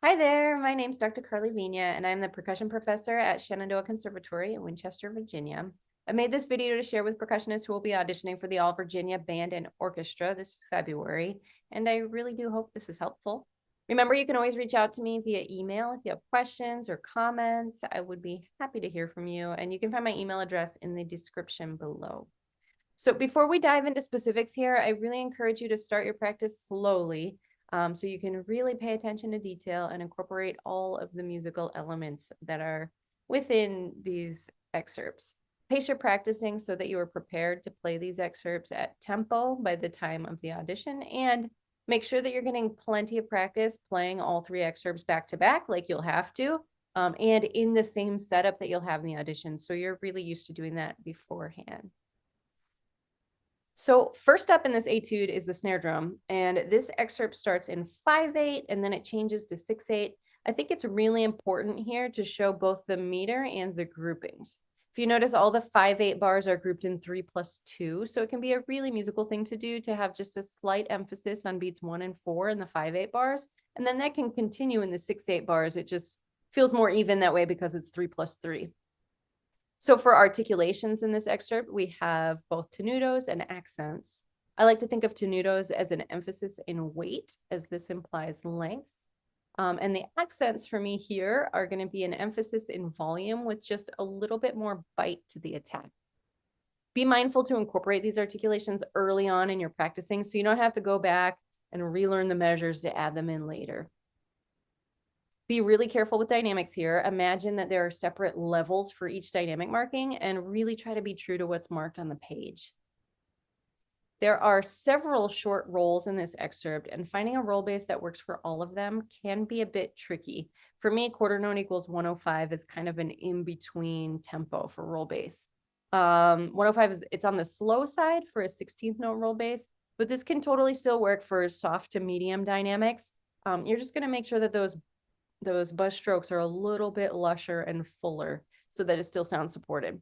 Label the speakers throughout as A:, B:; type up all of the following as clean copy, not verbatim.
A: Hi there, my name's Dr. Karlyn Viña, and I'm the percussion professor at Shenandoah Conservatory in Winchester, Virginia. I made this video to share with percussionists who will be auditioning for the All Virginia Band and Orchestra this February, and I really do hope this is helpful. Remember, you can always reach out to me via email if you have questions or comments. I would be happy to hear from you, and you can find my email address in the description below. So before we dive into specifics here, I really encourage you to start your practice slowly so you can really pay attention to detail and incorporate all of the musical elements that are within these excerpts. Pace your practicing so that you are prepared to play these excerpts at tempo by the time of the audition, and make sure that you're getting plenty of practice playing all three excerpts back to back like you'll have to, and in the same setup that you'll have in the audition. So you're really used to doing that beforehand. So first up in this etude is the snare drum, and this excerpt starts in 5/8 and then it changes to 6/8. I think it's really important here to show both the meter and the groupings. If you notice, all the 5/8 bars are grouped in 3+2, so it can be a really musical thing to do to have just a slight emphasis on beats 1 and 4 in the 5/8 bars, and then that can continue in the 6/8 bars. It just feels more even that way because it's 3+3. So for articulations in this excerpt, we have both tenutos and accents. I like to think of tenutos as an emphasis in weight, as this implies length. And the accents for me here are going to be an emphasis in volume with just a little bit more bite to the attack. Be mindful to incorporate these articulations early on in your practicing so you don't have to go back and relearn the measures to add them in later. Be really careful with dynamics here. Imagine that there are separate levels for each dynamic marking and really try to be true to what's marked on the page. There are several short rolls in this excerpt, and finding a roll base that works for all of them can be a bit tricky. For me, quarter note equals 105 is kind of an in-between tempo for roll base. 105 is it's on the slow side for a 16th note roll base, but this can totally still work for soft to medium dynamics. You're just going to make sure that those buzz strokes are a little bit lusher and fuller so that it still sounds supported.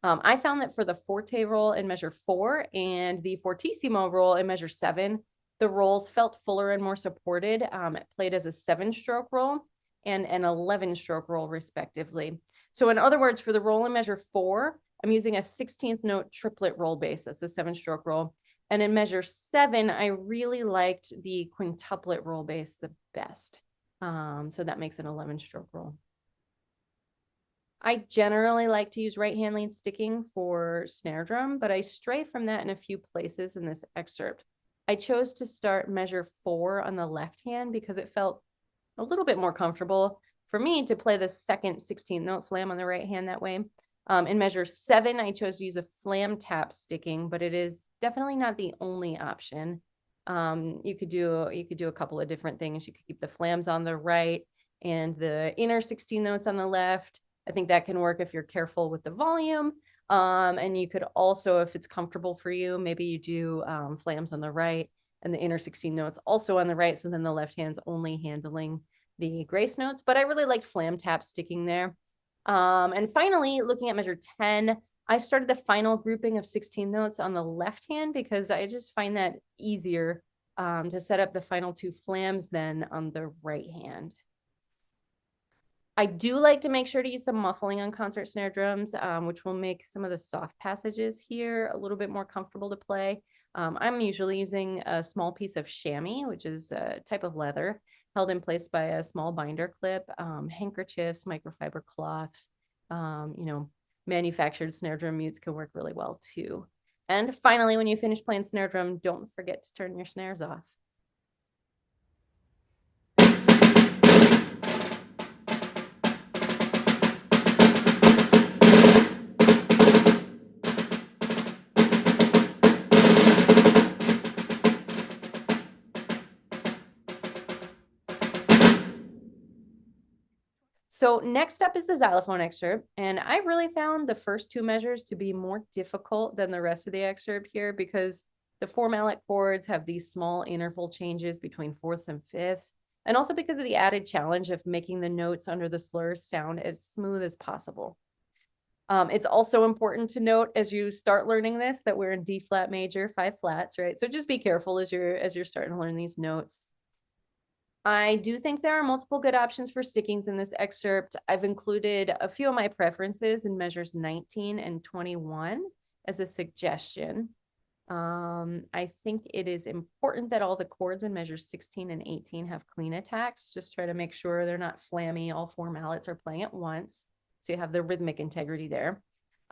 A: I found that for the forte roll in measure 4 and the fortissimo roll in measure 7, the rolls felt fuller and more supported. It played as a 7-stroke roll and an 11-stroke roll respectively. So in other words, for the roll in measure 4, I'm using a 16th note triplet roll bass. That's a 7-stroke roll. And in measure 7, I really liked the quintuplet roll bass the best. So that makes an 11-stroke roll. I generally like to use right hand lead sticking for snare drum, but I stray from that in a few places in this excerpt. I chose to start measure 4 on the left hand because it felt a little bit more comfortable for me to play the second 16th note flam on the right hand that way. In measure 7, I chose to use a flam tap sticking, but it is definitely not the only option. You could do a couple of different things. You could keep the flams on the right and the inner 16 notes on the left. I think that can work if you're careful with the volume. And you could also, if it's comfortable for you, maybe you do flams on the right and the inner 16 notes also on the right. So then the left hand's only handling the grace notes. But I really liked flam tap sticking there. And finally, looking at measure 10, I started the final grouping of 16 notes on the left hand because I just find that easier to set up the final 2 flams than on the right hand. I do like to make sure to use some muffling on concert snare drums, which will make some of the soft passages here a little bit more comfortable to play. I'm usually using a small piece of chamois, which is a type of leather held in place by a small binder clip, handkerchiefs, microfiber cloths, manufactured snare drum mutes can work really well too. And finally, when you finish playing snare drum, don't forget to turn your snares off. So next up is the xylophone excerpt, and I really found the first 2 measures to be more difficult than the rest of the excerpt here because the 4 mallet chords have these small interval changes between 4ths and 5ths, and also because of the added challenge of making the notes under the slurs sound as smooth as possible. It's also important to note as you start learning this that we're in D flat major, 5 flats, right? So just be careful as you're starting to learn these notes. I do think there are multiple good options for stickings in this excerpt. I've included a few of my preferences in measures 19 and 21 as a suggestion. I think it is important that all the chords in measures 16 and 18 have clean attacks. Just try to make sure they're not flammy. All four mallets are playing at once, so you have the rhythmic integrity there.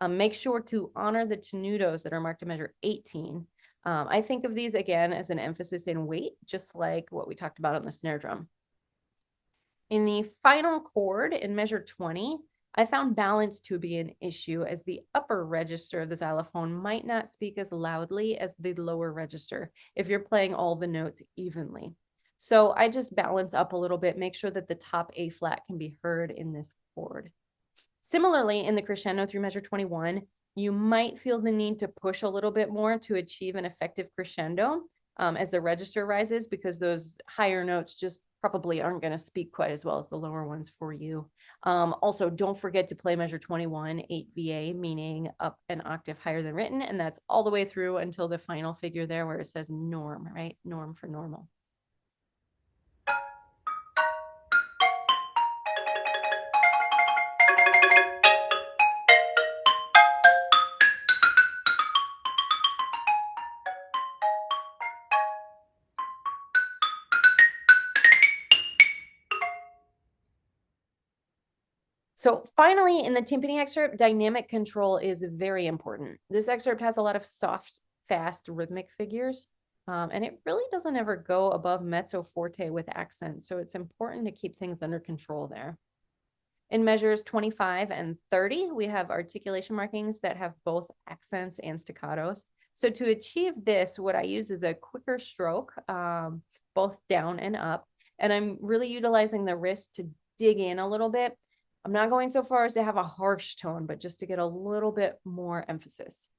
A: Make sure to honor the tenutos that are marked in measure 18. I think of these again as an emphasis in weight, just like what we talked about on the snare drum. In the final chord in measure 20, I found balance to be an issue as the upper register of the xylophone might not speak as loudly as the lower register if you're playing all the notes evenly. So I just balance up a little bit, make sure that the top A flat can be heard in this chord. Similarly, in the crescendo through measure 21, you might feel the need to push a little bit more to achieve an effective crescendo as the register rises, because those higher notes just probably aren't going to speak quite as well as the lower ones for you. Also, don't forget to play measure 21, 8 VA, meaning up an octave higher than written, and that's all the way through until the final figure there where it says norm, right? Norm for normal. So finally, in the timpani excerpt, dynamic control is very important. This excerpt has a lot of soft, fast rhythmic figures, and it really doesn't ever go above mezzo forte with accents. So it's important to keep things under control there. In measures 25 and 30, we have articulation markings that have both accents and staccatos. So to achieve this, what I use is a quicker stroke, both down and up. And I'm really utilizing the wrist to dig in a little bit. I'm not going so far as to have a harsh tone, but just to get a little bit more emphasis.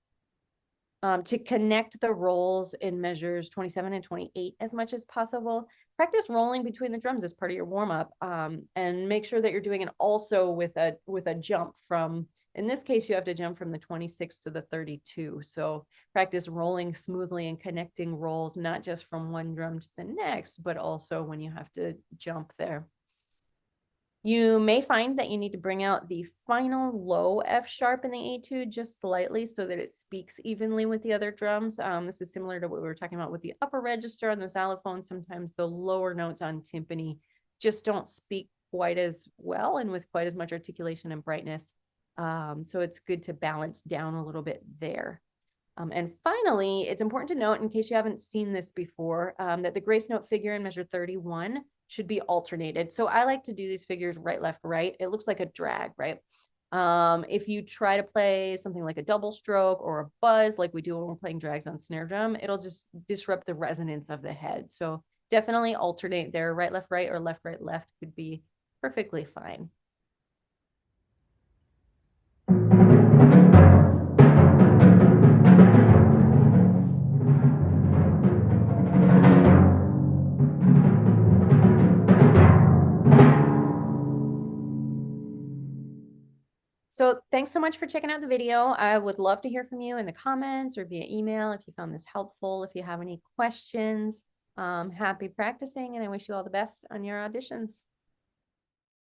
A: To connect the rolls in measures 27 and 28 as much as possible. Practice rolling between the drums as part of your warm-up, and make sure that you're doing it also with a jump from, in this case, you have to jump from the 26 to the 32. So practice rolling smoothly and connecting rolls, not just from one drum to the next, but also when you have to jump there. You may find that you need to bring out the final low F sharp in the etude just slightly so that it speaks evenly with the other drums. This is similar to what we were talking about with the upper register on the xylophone. Sometimes the lower notes on timpani just don't speak quite as well and with quite as much articulation and brightness. So it's good to balance down a little bit there. And finally, it's important to note, in case you haven't seen this before, that the grace note figure in measure 31 should be alternated. So I like to do these figures right, left, right. It looks like a drag, right? If you try to play something like a double stroke or a buzz, like we do when we're playing drags on snare drum, it'll just disrupt the resonance of the head. So definitely alternate there. Right, left, right, or left, right, left could be perfectly fine. So thanks so much for checking out the video. I would love to hear from you in the comments or via email if you found this helpful. If you have any questions, happy practicing, and I wish you all the best on your auditions.